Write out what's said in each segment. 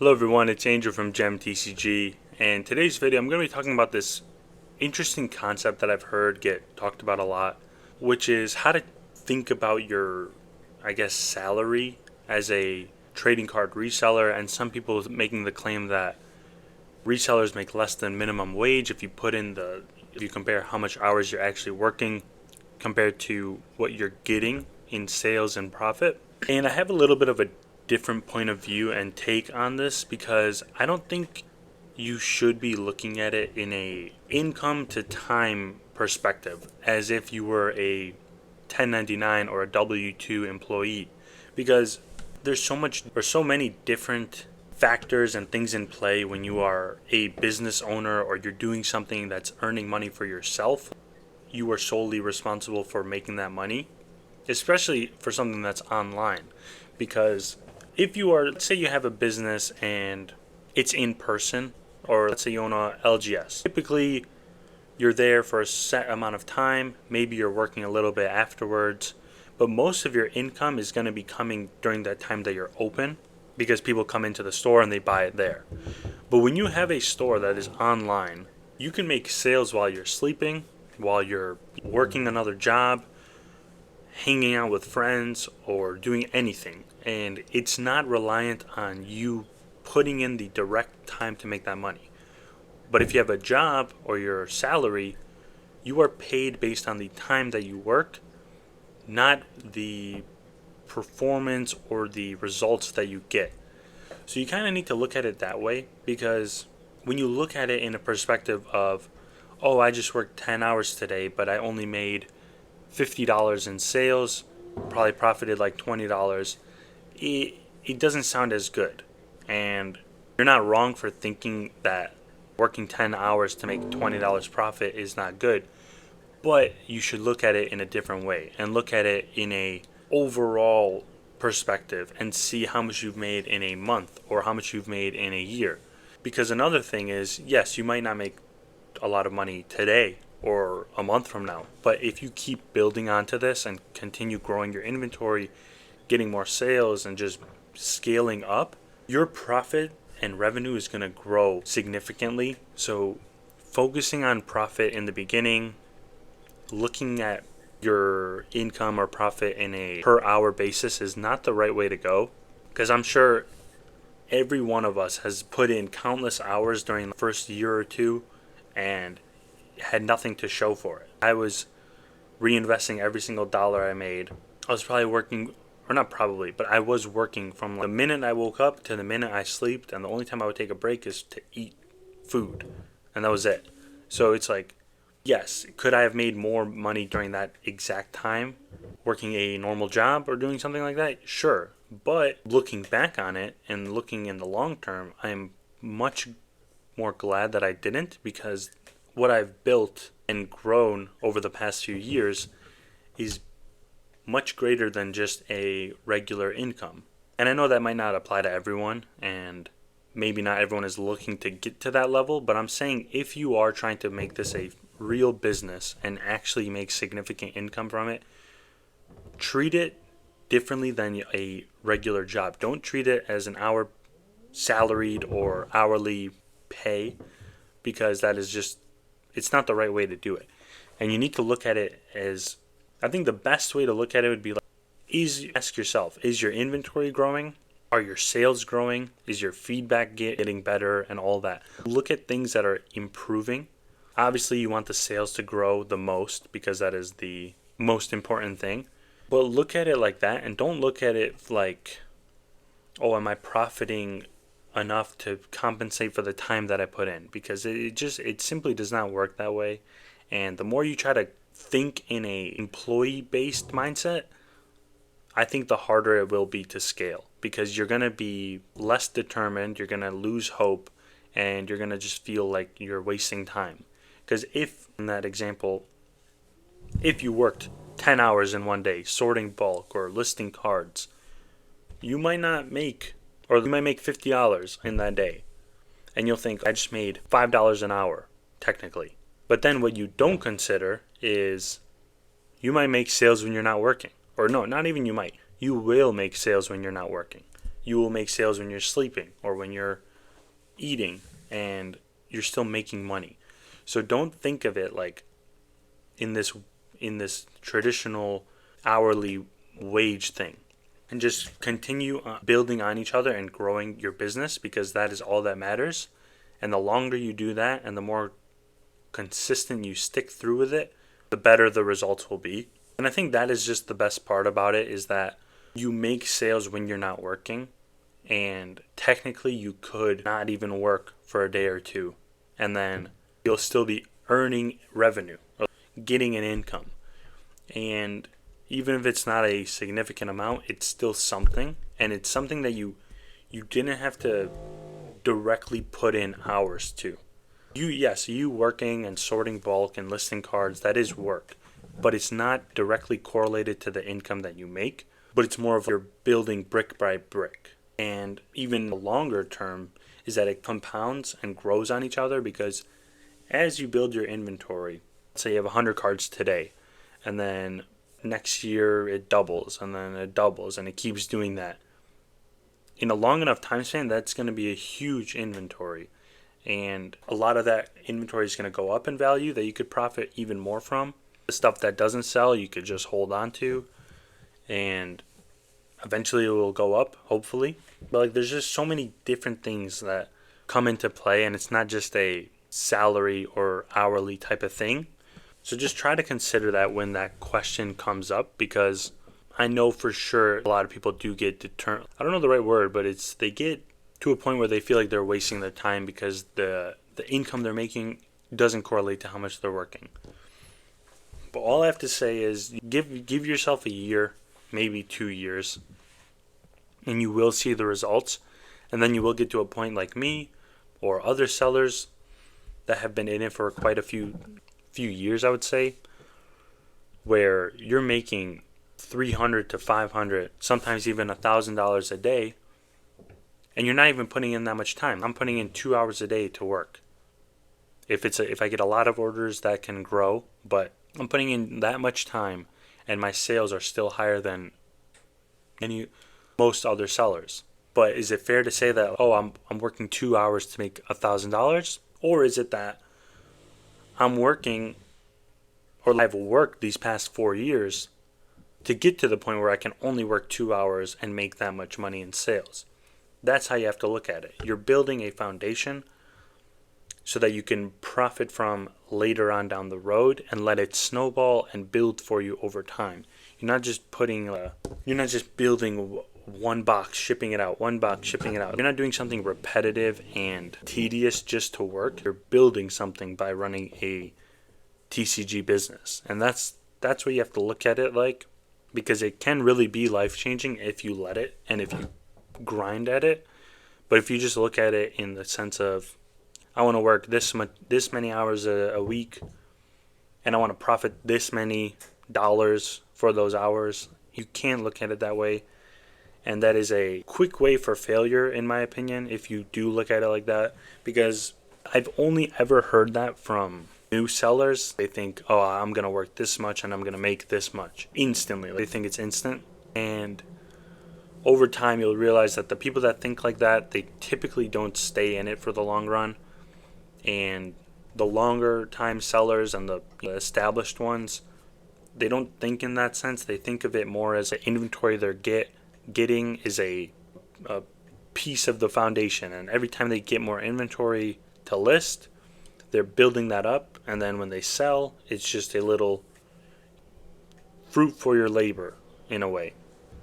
Hello everyone, it's Andrew from Gem TCG, and today's video I'm going to be talking about this interesting concept that I've heard get talked about a lot, which is how to think about your, salary as a trading card reseller. And some people making the claim that resellers make less than minimum wage if you compare how much hours you're actually working compared to what you're getting in sales and profit. And I have a little bit of a different point of view and take on this because I don't think you should be looking at it in a income to time perspective as if you were a 1099 or a W2 employee, because there's so many different factors and things in play when you are a business owner or you're doing something that's earning money for yourself. You are solely responsible for making that money, especially for something that's online. Because if you are, let's say you have a business and it's in person, or let's say you own a LGS, typically you're there for a set amount of time, maybe you're working a little bit afterwards, but most of your income is going to be coming during that time that you're open because people come into the store and they buy it there. But when you have a store that is online, you can make sales while you're sleeping, while you're working another job, hanging out with friends, or doing anything. And it's not reliant on you putting in the direct time to make that money. But if you have a job or your salary, you are paid based on the time that you work, not the performance or the results that you get. So you kind of need to look at it that way, because when you look at it in a perspective of, oh, I just worked 10 hours today, but I only made $50 in sales, probably profited like $20, it doesn't sound as good. And you're not wrong for thinking that working 10 hours to make $20 profit is not good, but you should look at it in a different way and look at it in a overall perspective and see how much you've made in a month or how much you've made in a year. Because another thing is, yes, you might not make a lot of money today or a month from now, but if you keep building onto this and continue growing your inventory, getting more sales, and just scaling up, your profit and revenue is going to grow significantly. So focusing on profit in the beginning, looking at your income or profit in a per hour basis is not the right way to go, because I'm sure every one of us has put in countless hours during the first year or two and had nothing to show for it. I was reinvesting every single dollar I made. I was probably working, or not probably, but I was working from the minute I woke up to the minute I slept, and the only time I would take a break is to eat food, and that was it. So it's like, yes, could I have made more money during that exact time working a normal job or doing something like that? Sure. But looking back on it and looking in the long term, I'm much more glad that I didn't, because what I've built and grown over the past few years is much greater than just a regular income. And I know that might not apply to everyone, and maybe not everyone is looking to get to that level, but I'm saying if you are trying to make this a real business and actually make significant income from it, treat it differently than a regular job. Don't treat it as an hour salaried or hourly pay, because that is just, it's not the right way to do it. And you need to look at it as, I think the best way to look at it would be like, ask yourself, is your inventory growing? Are your sales growing? Is your feedback getting better and all that? Look at things that are improving. Obviously, you want the sales to grow the most because that is the most important thing. But look at it like that, and don't look at it like, oh, am I profiting enough to compensate for the time that I put in? Because it simply does not work that way. And the more you try to think in a employee-based mindset, I think the harder it will be to scale, because you're going to be less determined, you're going to lose hope, and you're going to just feel like you're wasting time. Because if, in that example, if you worked 10 hours in one day sorting bulk or listing cards, you might not make, or you might make $50 in that day. And you'll think, I just made $5 an hour, technically. But then what you don't consider is you might make sales when you're not working. Or no, not even you might. You will make sales when you're not working. you will make sales when you're sleeping or when you're eating, and you're still making money. So don't think of it like in this traditional hourly wage thing, and just continue building on each other and growing your business, because that is all that matters. And the longer you do that and the more consistent you stick through with it, the better the results will be. And I think that is just the best part about it, is that you make sales when you're not working, and technically you could not even work for a day or two, and then you'll still be earning revenue, getting an income. And even if it's not a significant amount, it's still something, and it's something that you didn't have to directly put in hours to. You working and sorting bulk and listing cards, that is work, but it's not directly correlated to the income that you make, but it's more of you're building brick by brick. And even the longer term is that it compounds and grows on each other, because as you build your inventory, say you have 100 cards today, and then next year it doubles, and then it doubles, and it keeps doing that. In a long enough time span, that's going to be a huge inventory. And a lot of that inventory is going to go up in value that you could profit even more from. The stuff that doesn't sell, you could just hold on to, and eventually it will go up, hopefully. But like, there's just so many different things that come into play, and it's not just a salary or hourly type of thing. So just try to consider that when that question comes up, because I know for sure a lot of people do get determined. I don't know the right word, but they get to a point where they feel like they're wasting their time because the income they're making doesn't correlate to how much they're working. But all I have to say is give yourself a year, maybe 2 years, and you will see the results. And then you will get to a point like me or other sellers that have been in it for quite a few years, I would say, where you're making $300 to $500, sometimes even $1,000 a day, and you're not even putting in that much time. I'm putting in 2 hours a day to work. If I get a lot of orders, that can grow, but I'm putting in that much time, and my sales are still higher than most other sellers. But is it fair to say that, oh, I'm working 2 hours to make $1,000? Or is it that I'm working, or I've worked these past 4 years to get to the point where I can only work 2 hours and make that much money in sales? That's how you have to look at it. You're building a foundation so that you can profit from later on down the road and let it snowball and build for you over time. You're not just building one box, shipping it out, one box, shipping it out. You're not doing something repetitive and tedious just to work. You're building something by running a TCG business. And that's what you have to look at it like, because it can really be life-changing if you let it and if you grind at it. But if you just look at it in the sense of, I want to work this many hours a week, and I want to profit this many dollars for those hours, you can't look at it that way. And that is a quick way for failure, in my opinion, if you do look at it like that. Because I've only ever heard that from new sellers. They think, oh, I'm going to work this much and I'm going to make this much instantly. They think it's instant. And over time, you'll realize that the people that think like that, they typically don't stay in it for the long run. And the longer time sellers and the established ones, they don't think in that sense. They think of it more as an inventory they're getting is a piece of the foundation, and every time they get more inventory to list, they're building that up, and then when they sell, it's just a little fruit for your labor in a way.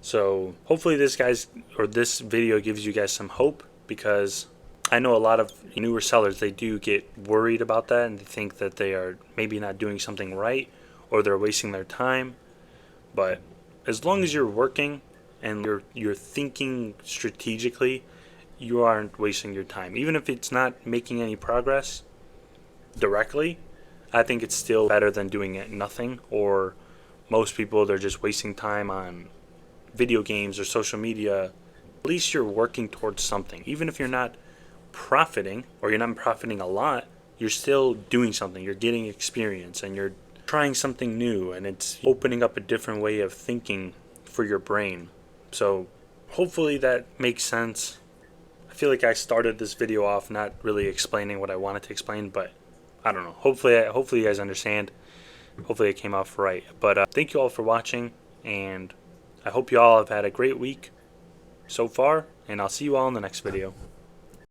So hopefully this video gives you guys some hope, because I know a lot of newer sellers, they do get worried about that, and they think that they are maybe not doing something right, or they're wasting their time. But as long as you're working and you're thinking strategically, you aren't wasting your time. Even if it's not making any progress directly, I think it's still better than doing it nothing. Or most people, they're just wasting time on video games or social media. At least you're working towards something. Even if you're not profiting, or you're not profiting a lot, you're still doing something. You're getting experience, and you're trying something new, and it's opening up a different way of thinking for your brain. So hopefully that makes sense. I feel like I started this video off not really explaining what I wanted to explain, but I don't know. Hopefully you guys understand. Hopefully it came off right. But thank you all for watching, and I hope you all have had a great week so far, and I'll see you all in the next video.